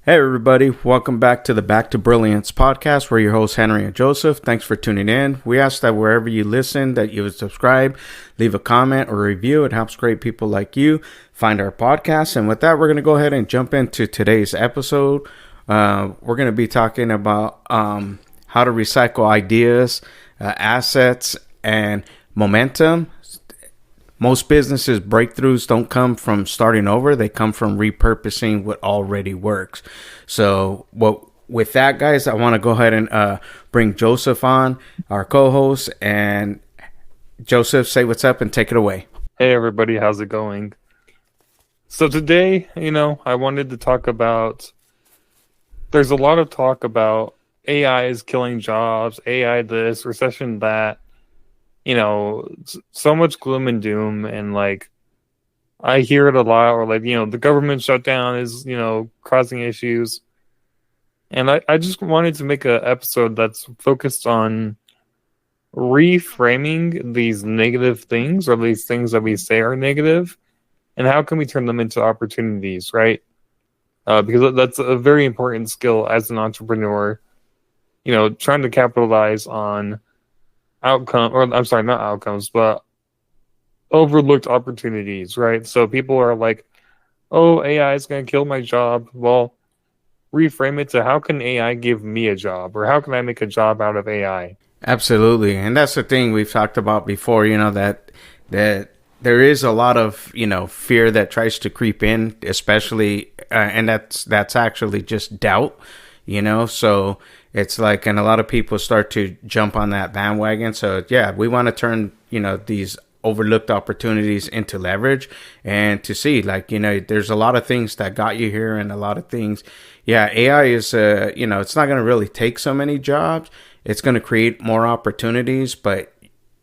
Hey everybody, welcome back to the Back to Brilliance podcast. We're your hosts Henry and Joseph. Thanks for tuning in. We ask that wherever you listen that you would subscribe, leave a comment or review. It helps great people like you find our podcast. And with that, we're going to go ahead and jump into today's episode. We're going to be talking about how to recycle ideas, assets, and momentum. Most businesses' breakthroughs don't come from starting over. They come from repurposing what already works. So with that, guys, I want to go ahead and bring Joseph on, our co-host. And Joseph, say what's up and take it away. Hey everybody, how's it going? So today, I wanted to talk about, there's a lot of talk about AI is killing jobs, AI this, recession that, so much gloom and doom, and I hear it a lot, or the government shutdown is, causing issues. And I just wanted to make an episode that's focused on reframing these negative things, or these things that we say are negative, and how can we turn them into opportunities, right? Because that's a very important skill as an entrepreneur, trying to capitalize on not outcomes, but overlooked opportunities, right? So people are like, oh, AI is going to kill my job. Well, reframe it to, how can AI give me a job, or how can I make a job out of AI? Absolutely. And that's the thing we've talked about before, that there is a lot of, fear that tries to creep in, especially, and that's actually just doubt, so it's like, and a lot of people start to jump on that bandwagon. So yeah, we want to turn, these overlooked opportunities into leverage, and to see, there's a lot of things that got you here, and a lot of things. Yeah, AI is, it's not going to really take so many jobs. It's going to create more opportunities, but,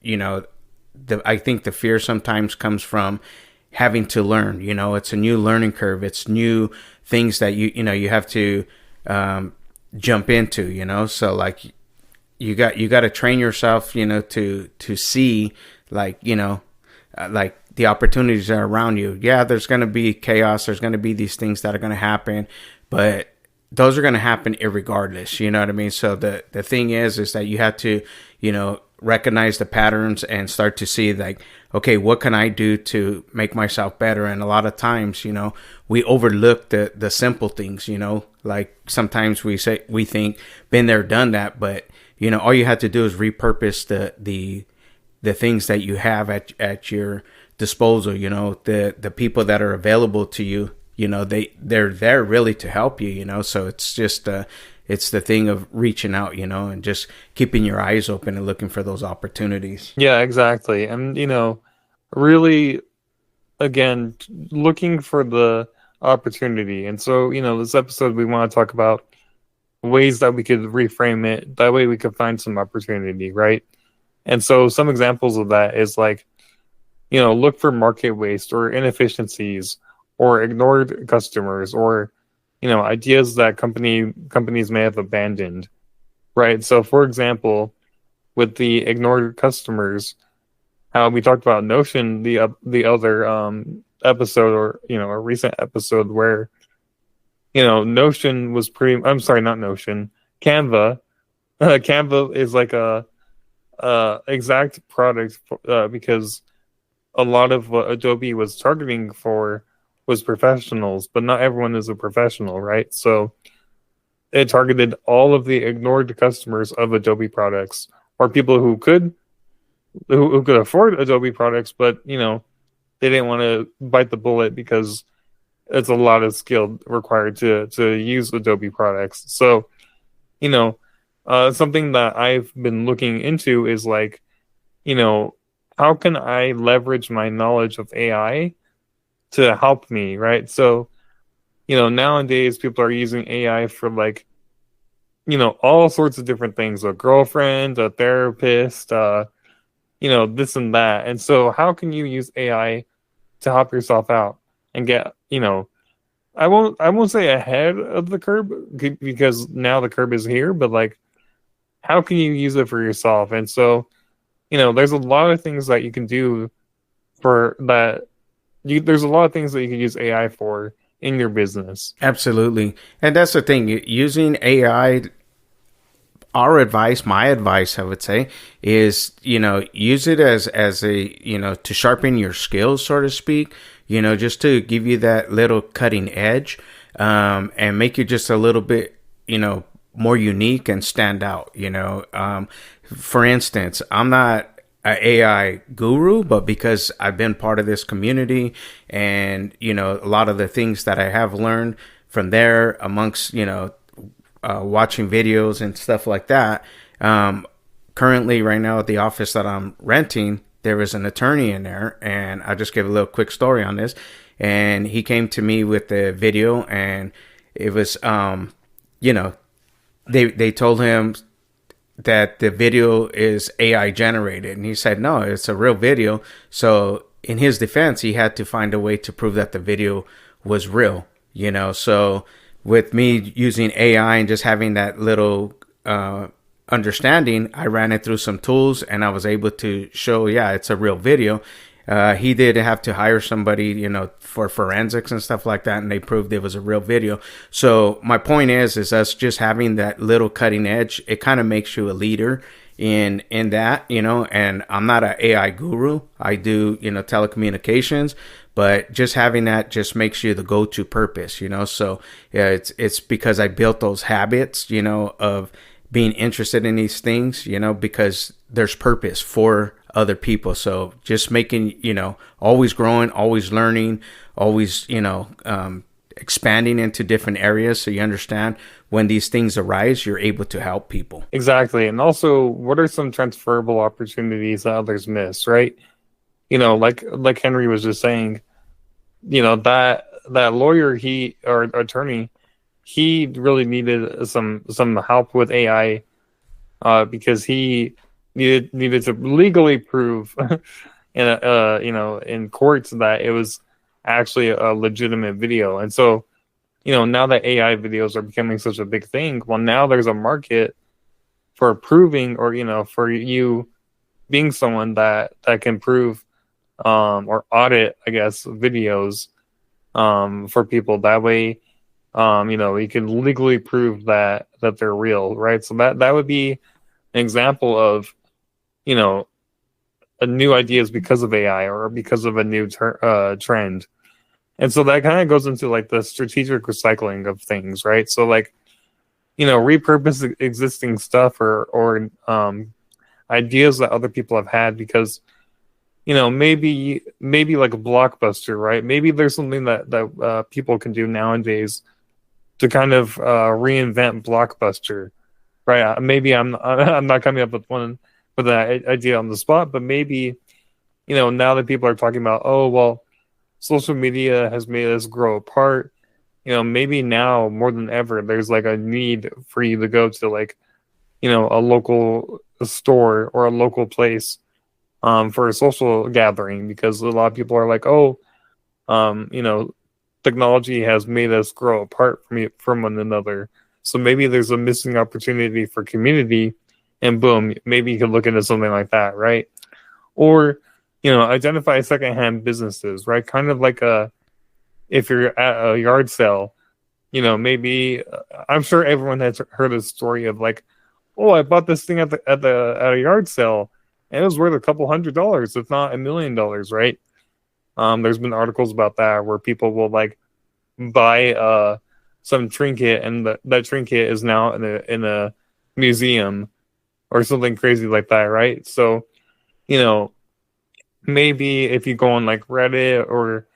I think the fear sometimes comes from having to learn. It's a new learning curve. It's new things that you have to jump into. So you got to train yourself, to see the opportunities that are around you. Yeah, there's going to be chaos. There's going to be these things that are going to happen, but those are going to happen irregardless. You know what I mean? So the thing is that you have to, recognize the patterns and start to see okay, what can I do to make myself better? And a lot of times, we overlook the simple things, sometimes we think been there, done that, but all you have to do is repurpose the things that you have at your disposal. The people that are available to you, they're there really to help you, so it's just it's the thing of reaching out, and just keeping your eyes open and looking for those opportunities. Yeah, exactly. And really, again, looking for the opportunity. And so, this episode, we want to talk about ways that we could reframe it. That way we could find some opportunity, right? And so some examples of that is look for market waste or inefficiencies or ignored customers, or ideas that companies may have abandoned, right? So for example, with the ignored customers, how we talked about Notion, the other episode, or a recent episode, where Notion was I'm sorry, not Notion, Canva. Canva is like a exact product, because a lot of what Adobe was targeting for was professionals, but not everyone is a professional, right? So it targeted all of the ignored customers of Adobe products, or people who could afford Adobe products, but they didn't want to bite the bullet because it's a lot of skill required to use Adobe products. So something that I've been looking into is how can I leverage my knowledge of AI to help me, right? So, nowadays people are using AI for all sorts of different things: a girlfriend, a therapist, this and that. And so how can you use AI to help yourself out and get, I won't say ahead of the curve, because now the curve is here, but how can you use it for yourself? And so, there's a lot of things that you can do for that. There's a lot of things that you can use AI for in your business. Absolutely. And that's the thing, using AI, our advice, my advice, I would say, is, use it as a, to sharpen your skills, so to speak, just to give you that little cutting edge, and make you just a little bit, more unique and stand out, for instance, I'm not an AI guru, but because I've been part of this community and, a lot of the things that I have learned from there amongst, watching videos and stuff like that. Currently, right now at the office that I'm renting, there is an attorney in there, and I'll just give a little quick story on this. And he came to me with the video, and it was, they told him that the video is AI generated, and he said no, it's a real video. So in his defense, he had to find a way to prove that the video was real. So with me using AI and just having that little understanding, I ran it through some tools and I was able to show, yeah, it's a real video. He did have to hire somebody, for forensics and stuff like that, and they proved it was a real video. So my point is us just having that little cutting edge, it kind of makes you a leader in that, and I'm not an AI guru. I do, telecommunications, but just having that just makes you the go-to purpose, So yeah, it's because I built those habits, of being interested in these things, because there's purpose for other people. So just making, always growing, always learning, always, expanding into different areas. So you understand when these things arise, you're able to help people. Exactly. And also, what are some transferable opportunities that others miss, right? Like Henry was just saying, that lawyer, or attorney, he really needed some help with AI, because he needed to legally prove in courts that it was actually a legitimate video. And so, now that AI videos are becoming such a big thing, well, now there's a market for proving, or for you being someone that can prove, or audit, I guess, videos, for people. That way, you can legally prove that they're real, right? So that would be an example of, a new ideas because of AI or because of a new trend. And so that kind of goes into like the strategic recycling of things, right? So like, repurpose existing stuff or ideas that other people have had, because, maybe like a blockbuster, right? Maybe there's something that people can do nowadays to kind of reinvent blockbuster, right? Maybe I'm not coming up with that idea on the spot, but maybe, now that people are talking about, oh, well, social media has made us grow apart, maybe now more than ever, there's like a need for you to go to like, a local store or a local place, for a social gathering, because a lot of people are like, oh, technology has made us grow apart from one another. So maybe there's a missing opportunity for community, and boom, maybe you could look into something like that, right? Or, identify secondhand businesses, right? Kind of like if you're at a yard sale, maybe I'm sure everyone has heard a story of like, oh, I bought this thing at a yard sale, and it was worth a couple $100s, if not $1 million, right? There's been articles about that where people will like buy some trinket, and that trinket is now in a museum or something crazy like that, right? So, maybe if you go on like Reddit or,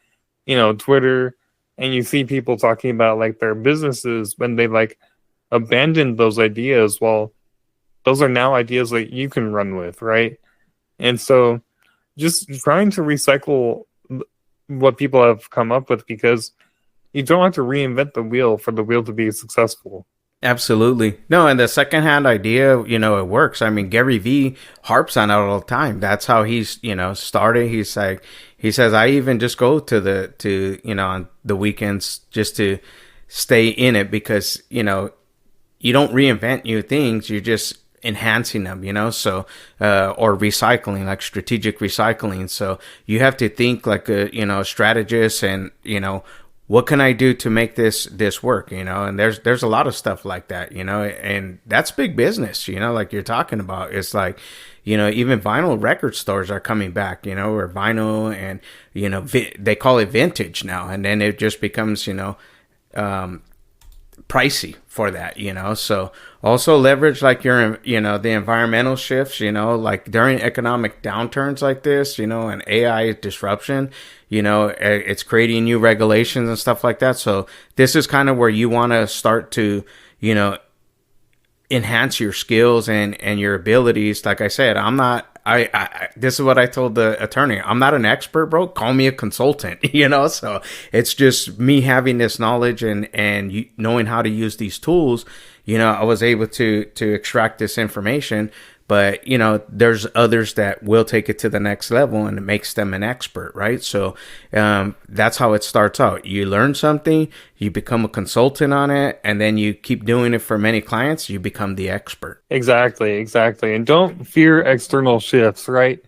Twitter, and you see people talking about like their businesses when they like abandoned those ideas, well, those are now ideas that you can run with, right? And so just trying to recycle what people have come up with, because you don't have to reinvent the wheel for the wheel to be successful. Absolutely. No, and the secondhand idea, it works. I mean, Gary Vee harps on it all the time. That's how he's, started. He's like, he says, I even just go to on the weekends just to stay in it, because, you don't reinvent new things. You're just enhancing them, so, or recycling, like strategic recycling. So you have to think like a, strategist, and, what can I do to make this work, and there's a lot of stuff like that, and that's big business, like you're talking about. It's like, even vinyl record stores are coming back, or vinyl, and they call it vintage now, and then it just becomes pricey for that, so also leverage like your, the environmental shifts, like during economic downturns like this, and AI disruption, it's creating new regulations and stuff like that. So this is kind of where you want to start to, enhance your skills and your abilities. Like I said, this is what I told the attorney. I'm not an expert, bro. Call me a consultant, so it's just me having this knowledge and knowing how to use these tools. I was able to extract this information, but there's others that will take it to the next level, and it makes them an expert, right? So that's how it starts out. You learn something, you become a consultant on it, and then you keep doing it for many clients, you become the expert. Exactly. And don't fear external shifts, right?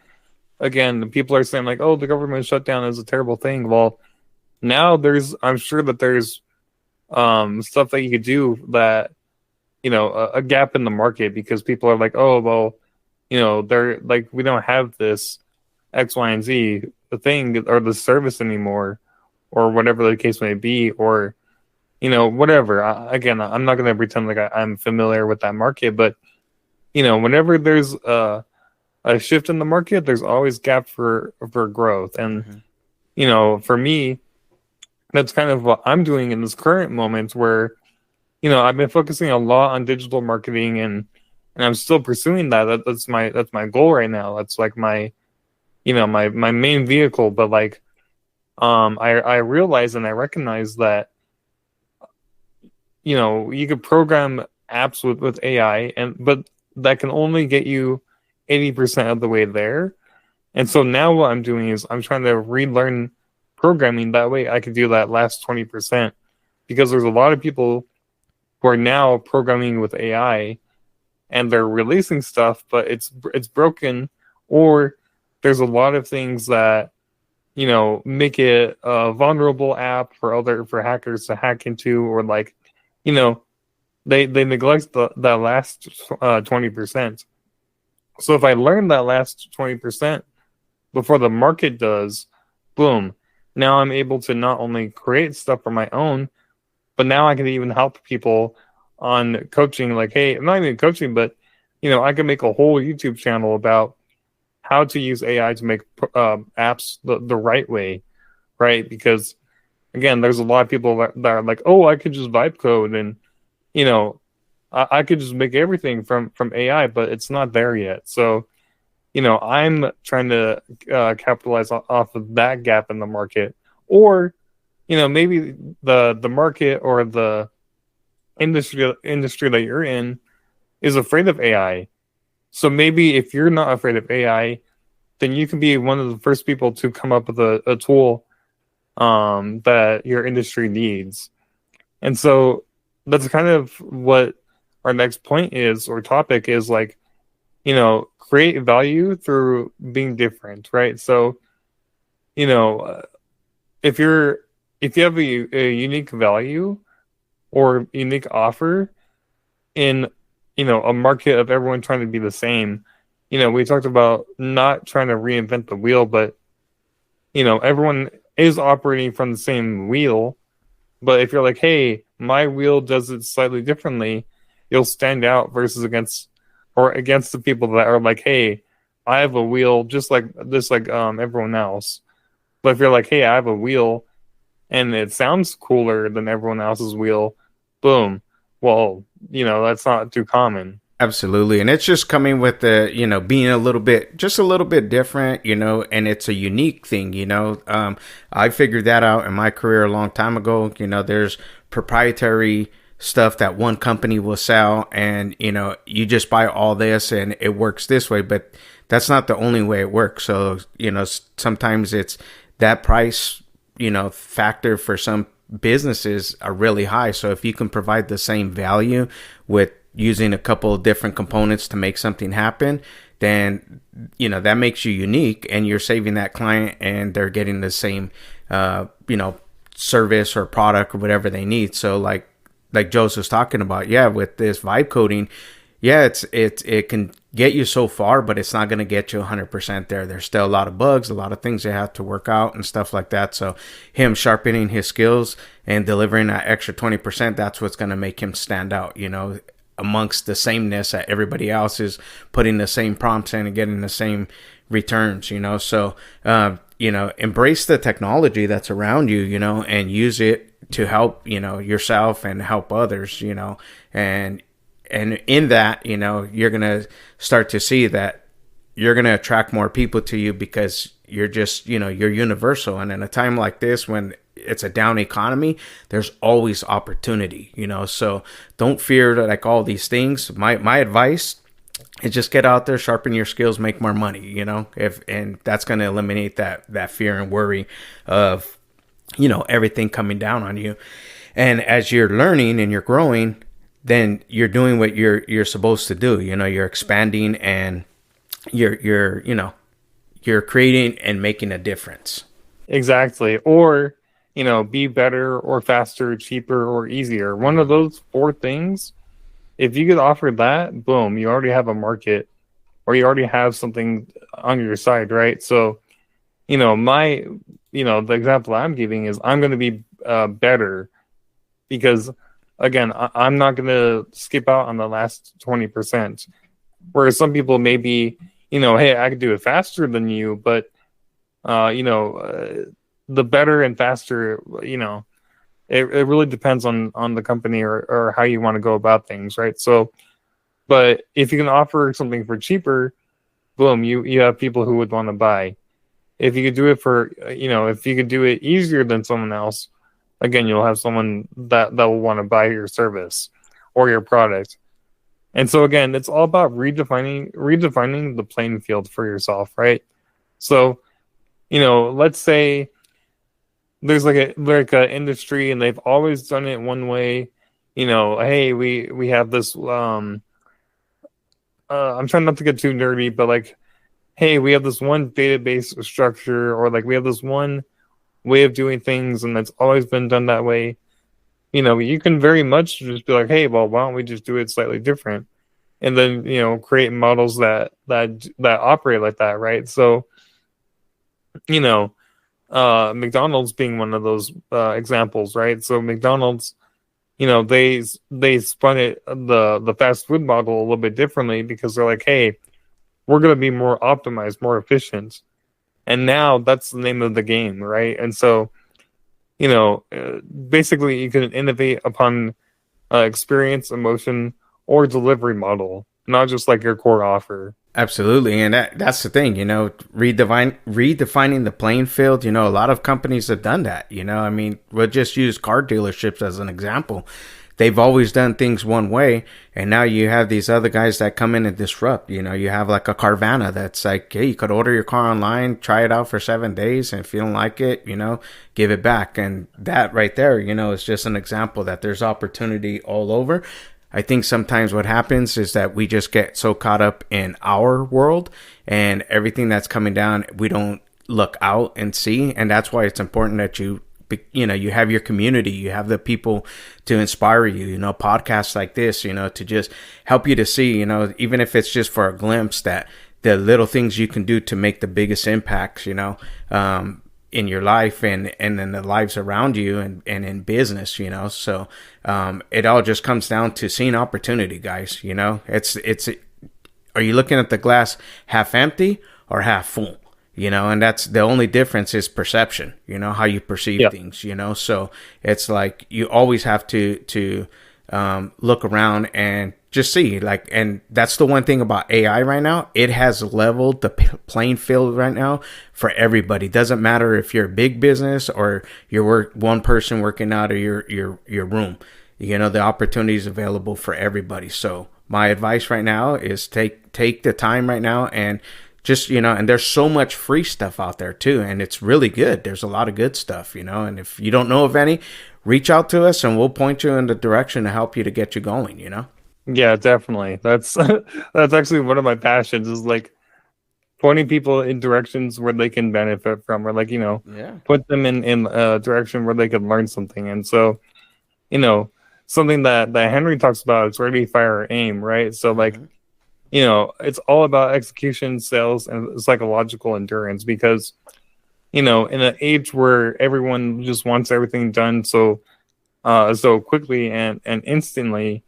Again, people are saying like, oh, the government shutdown is a terrible thing. Well, now I'm sure that there's stuff that you could do that, a gap in the market, because people are like, oh, well, they're like, we don't have this X, Y, and Z the thing or the service anymore, or whatever the case may be, or whatever. Again, I'm not going to pretend like I'm familiar with that market, but whenever there's a shift in the market, there's always gap for growth. And for me, that's kind of what I'm doing in this current moment, where I've been focusing a lot on digital marketing, and I'm still pursuing that. That's my goal right now. That's like my my main vehicle. But like I realize and I recognize that you could program apps with AI, but that can only get you 80% of the way there. And so now what I'm doing is I'm trying to relearn programming. That way I can do that last 20%, because there's a lot of people who are now programming with AI, and they're releasing stuff, but it's broken, or there's a lot of things that make it a vulnerable app for hackers to hack into, or like they neglect that last 20%. So if I learn that last 20% before the market does, boom, now I'm able to not only create stuff for my own, but now I can even help people on coaching. Like, hey, I'm not even coaching, but I can make a whole YouTube channel about how to use AI to make apps the right way, right? Because again, there's a lot of people that are like, oh, I could just vibe code, and I could just make everything from AI, but it's not there yet. So I'm trying to capitalize off of that gap in the market, or maybe the market or the industry that you're in is afraid of AI. So maybe if you're not afraid of AI, then you can be one of the first people to come up with a tool that your industry needs. And so that's kind of what our next point is, or topic is, like, create value through being different, right? So, if you have a unique value or unique offer in, a market of everyone trying to be the same, we talked about not trying to reinvent the wheel, but, everyone is operating from the same wheel. But if you're like, hey, my wheel does it slightly differently, you'll stand out versus against the people that are like, hey, I have a wheel just like this, like everyone else. But if you're like, hey, I have a wheel and it sounds cooler than everyone else's wheel, boom. Well, that's not too common. Absolutely. And it's just coming with the, being just a little bit different, and it's a unique thing, I figured that out in my career a long time ago. There's proprietary stuff that one company will sell, and, you just buy all this and it works this way, but that's not the only way it works. So, sometimes it's that price, factor for some businesses are really high. So if you can provide the same value with using a couple of different components to make something happen, then that makes you unique, and you're saving that client, and they're getting the same service or product or whatever they need. So like Joe's was talking about, yeah, with this vibe coding, yeah, it can get you so far, but it's not going to get you 100% there. There's still a lot of bugs, a lot of things they have to work out and stuff like that. So him sharpening his skills and delivering that extra 20%, that's what's going to make him stand out, you know, amongst the sameness that everybody else is putting the same prompts in and getting the same returns, you know. So, you know, embrace the technology that's around you, you know, and use it to help, you know, yourself and help others, you know, and in that, you know, you're going to start to see that you're going to attract more people to you because you're just, you know, you're universal. And in a time like this, when it's a down economy, there's always opportunity, you know, so don't fear like all these things. My advice is just get out there, sharpen your skills, make more money, you know, and that's going to eliminate that fear and worry of, you know, everything coming down on you. And as you're learning and you're growing, then you're doing what you're supposed to do. You know, you're expanding and you're you know, you're creating and making a difference. Exactly. Or, you know, be better or faster, cheaper or easier. One of those four things, if you could offer that, boom, you already have a market or you already have something on your side, right? So, you know, the example I'm giving is I'm going to be better because, again, I'm not going to skip out on the last 20%. Whereas some people may be, you know, hey, I could do it faster than you, but, the better and faster, you know, it really depends on the company or how you want to go about things, right? So, but if you can offer something for cheaper, boom, you have people who would want to buy. If you could do it for, you know, if you could do it easier than someone else, again, you'll have someone that will want to buy your service or your product. And so again, it's all about redefining the playing field for yourself, right? So, you know, let's say there's like a industry and they've always done it one way. You know, hey, we have this. I'm trying not to get too nerdy, but like, hey, we have this one database structure, or like we have this one way of doing things, and that's always been done that way. You know, you can very much just be like, hey, well, why don't we just do it slightly different, and then, you know, create models that operate like that, right? So, you know, McDonald's being one of those examples, right? So McDonald's, you know, they spun it the fast food model a little bit differently because they're like, hey, we're going to be more optimized, more efficient. And now that's the name of the game, right? And so, you know, basically you can innovate upon experience, emotion, or delivery model, not just like your core offer. Absolutely. And that's the thing, you know, redefining the playing field. You know, a lot of companies have done that. You know, I mean, we'll just use car dealerships as an example. They've always done things one way, and now you have these other guys that come in and disrupt. You know, you have like a Carvana that's like, hey, you could order your car online, try it out for 7 days, and if you don't like it, you know, give it back. And that right there, you know, is just an example that there's opportunity all over. I think sometimes what happens is that we just get so caught up in our world and everything that's coming down, we don't look out and see. And that's why it's important that you have your community, you have the people to inspire you, you know, podcasts like this, you know, to just help you to see, you know, even if it's just for a glimpse, that the little things you can do to make the biggest impacts, you know, in your life and in the lives around you and in business, you know. So it all just comes down to seeing opportunity, guys. You know, it's are you looking at the glass half empty or half full? You know, and that's the only difference is perception, you know, how you perceive things, you know. So it's like you always have to look around and just see, like, and that's the one thing about AI right now. It has leveled the playing field right now for everybody. Doesn't matter if you're a big business or you're one person working out of your room. You know, the opportunity is available for everybody. So my advice right now is take the time right now and just, you know, and there's so much free stuff out there too, and it's really good. There's a lot of good stuff, you know, and if you don't know of any, reach out to us and we'll point you in the direction to help you to get you going, you know? Yeah, definitely. That's that's actually one of my passions is like pointing people in directions where they can benefit from, or like, Yeah. put them in a direction where they can learn something. And so, you know, something that Henry talks about is ready, fire, aim, right? So like, Hmm. it's all about execution, sales, and psychological endurance, because, in an age where everyone just wants everything done so quickly and instantly,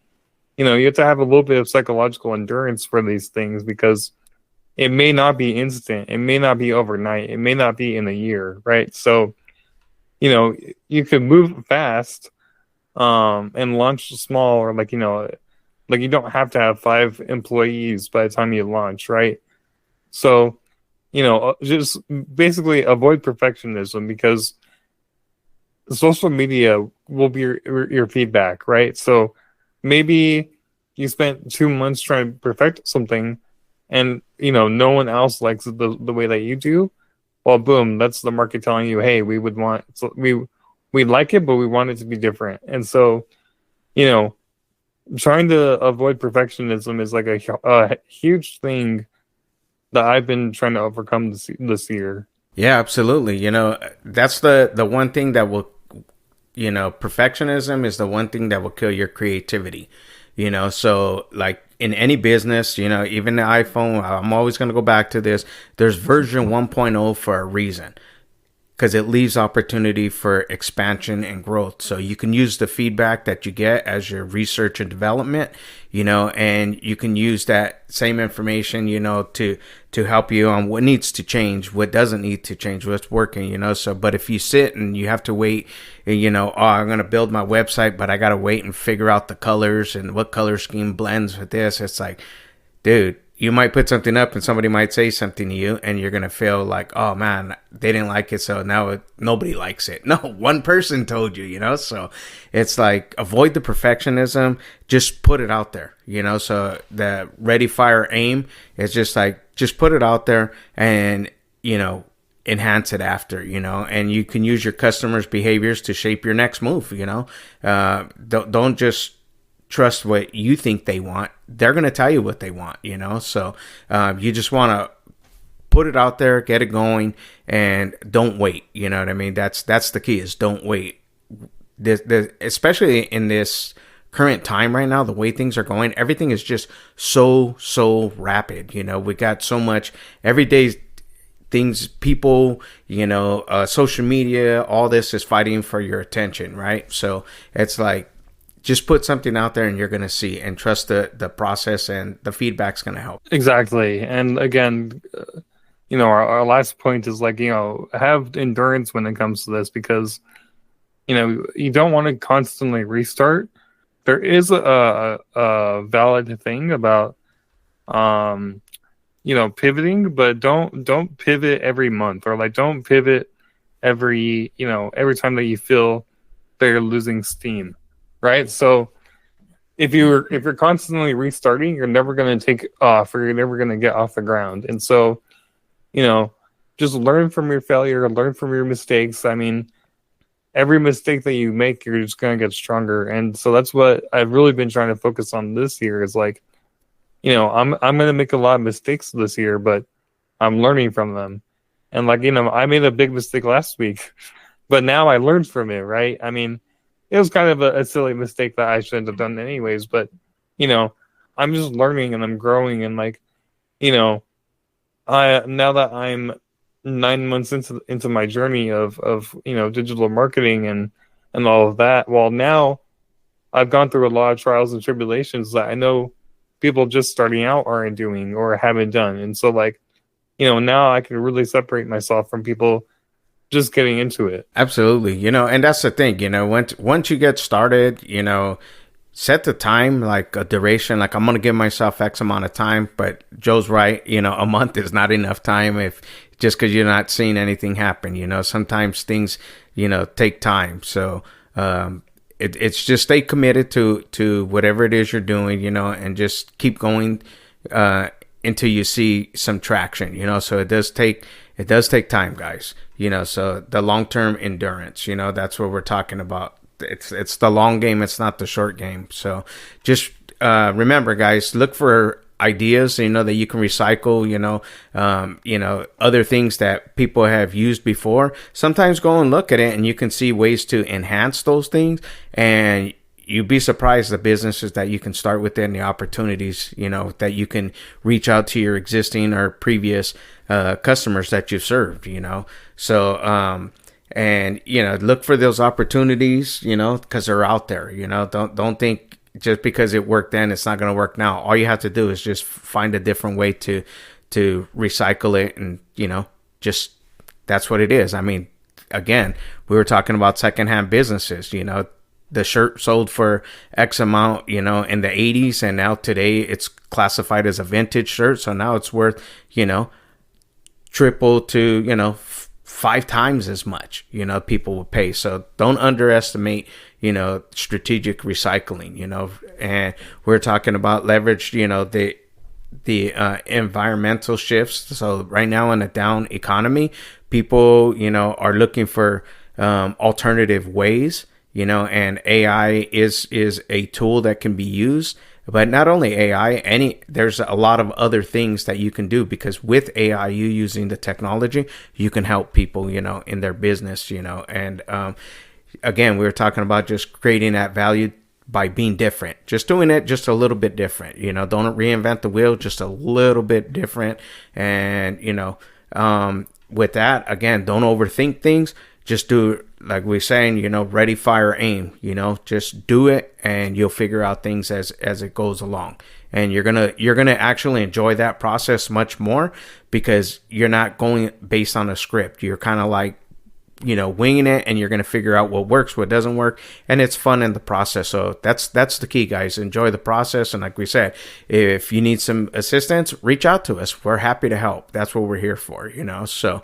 you have to have a little bit of psychological endurance for these things, because it may not be instant, it may not be overnight, it may not be in a year, right? So, you could move fast, and launch small, or like, like you don't have to have 5 employees by the time you launch, right? So, just basically avoid perfectionism, because social media will be your feedback, right? So maybe you spent 2 months trying to perfect something, and no one else likes it the way that you do. Well, boom, that's the market telling you, hey, we like it, but we want it to be different. And so, you know, trying to avoid perfectionism is like a huge thing that I've been trying to overcome this year. Yeah, absolutely. That's the one thing that will, perfectionism is the one thing that will kill your creativity. So like in any business, even the iPhone, I'm always going to go back to this. There's version 1.0 for a reason, because it leaves opportunity for expansion and growth. So you can use the feedback that you get as your research and development, and you can use that same information, to help you on what needs to change, what doesn't need to change, what's working, So, but if you sit and you have to wait, oh, I'm going to build my website, but I got to wait and figure out the colors and what color scheme blends with this. It's like, dude, you might put something up and somebody might say something to you, and you're going to feel like, oh man, they didn't like it, so now nobody likes it. No, one person told you, so it's like, avoid the perfectionism, just put it out there, so the ready, fire, aim is just like, just put it out there and, enhance it after, and you can use your customers' behaviors to shape your next move, don't just trust what you think they want. They're going to tell you what they want, so you just want to put it out there, get it going, and don't wait. You know what I mean? That's the key, is don't wait. Especially in this current time right now, the way things are going, everything is just so rapid. We got so much everyday things, people, social media, all this is fighting for your attention, right? So it's like, just put something out there and you're going to see, and trust the process, and the feedback's going to help. Exactly. And again, our last point is like, have endurance when it comes to this, because, you don't want to constantly restart. There is a valid thing about, pivoting, but don't pivot every month, or like, don't pivot every time that you feel that you're losing steam. Right. So if you're constantly restarting, you're never going to take off, or you're never going to get off the ground. And so, just learn from your failure, learn from your mistakes. I mean, every mistake that you make, you're just going to get stronger. And so that's what I've really been trying to focus on this year, is like, I'm going to make a lot of mistakes this year, but I'm learning from them. And like, I made a big mistake last week, but now I learned from it. Right. I mean, it was kind of a silly mistake that I shouldn't have done anyways, but, I'm just learning and I'm growing, and like, now that I'm 9 months into my journey of digital marketing and all of that, well, now I've gone through a lot of trials and tribulations that I know people just starting out aren't doing or haven't done. And so like, now I can really separate myself from people just getting into it. Absolutely. And that's the thing, once you get started, set the time, like a duration, like, I'm going to give myself X amount of time, but Joe's right. A month is not enough time, if just because you're not seeing anything happen, sometimes things, take time. So, it's just stay committed to whatever it is you're doing, and just keep going, until you see some traction, so it does take time, guys, so the long-term endurance, that's what we're talking about. It's the long game. It's not the short game. So just remember, guys, look for ideas, that you can recycle, other things that people have used before, sometimes go and look at it and you can see ways to enhance those things. And you'd be surprised the businesses that you can start with and the opportunities, that you can reach out to your existing or previous customers that you've served, So, and, look for those opportunities, because they're out there, don't think just because it worked then, it's not going to work now. All you have to do is just find a different way to recycle it. And, just that's what it is. I mean, again, we were talking about secondhand businesses, the shirt sold for X amount, in the 80s, and now today it's classified as a vintage shirt. So now it's worth, triple to, 5 times as much, people will pay. So don't underestimate, strategic recycling, and we're talking about leverage, the environmental shifts. So right now in a down economy, people, are looking for alternative ways. And AI is a tool that can be used, but not only AI, there's a lot of other things that you can do, because with AI, you using the technology, you can help people, in their business, and, again, we were talking about just creating that value by being different, just doing it just a little bit different, don't reinvent the wheel, just a little bit different. And, with that, again, don't overthink things. Just do it, like we're saying, ready, fire, aim, just do it and you'll figure out things as it goes along. And you're going to actually enjoy that process much more, because you're not going based on a script. You're kind of like, winging it, and you're going to figure out what works, what doesn't work. And it's fun in the process. So that's the key, guys. Enjoy the process. And like we said, if you need some assistance, reach out to us. We're happy to help. That's what we're here for, So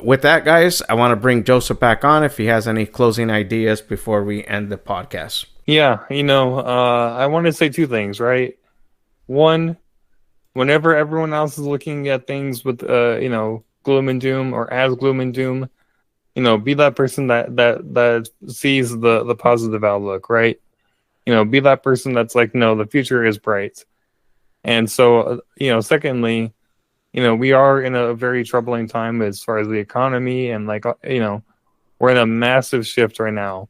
with that, guys, I want to bring Joseph back on if he has any closing ideas before we end the podcast. Yeah, I want to say 2 things, right? One, whenever everyone else is looking at things with, gloom and doom, or as gloom and doom, be that person that sees the positive outlook, right? Be that person that's like, no, the future is bright. And so, secondly, we are in a very troubling time as far as the economy, and we're in a massive shift right now.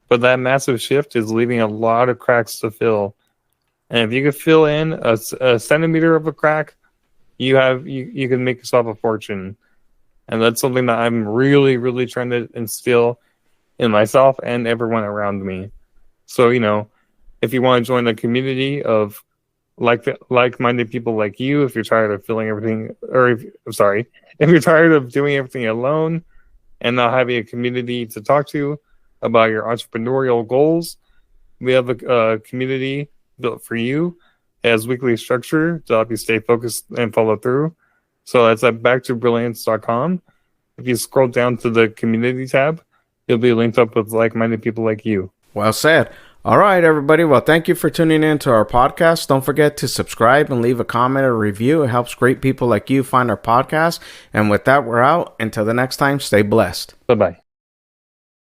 But that massive shift is leaving a lot of cracks to fill. And if you could fill in a centimeter of a crack, you can make yourself a fortune. And that's something that I'm really, really trying to instill in myself and everyone around me. So, if you want to join a community of like-minded people like you, if you're tired of filling everything, if you're tired of doing everything alone and not having a community to talk to about your entrepreneurial goals, we have a community built for you. It has weekly structure to help you stay focused and follow through. So that's at backtobrilliance.com. If you scroll down to the community tab, you'll be linked up with like-minded people like you. Well said. All right, everybody. Well, thank you for tuning in to our podcast. Don't forget to subscribe and leave a comment or review. It helps great people like you find our podcast. And with that, we're out. Until the next time, stay blessed. Bye-bye.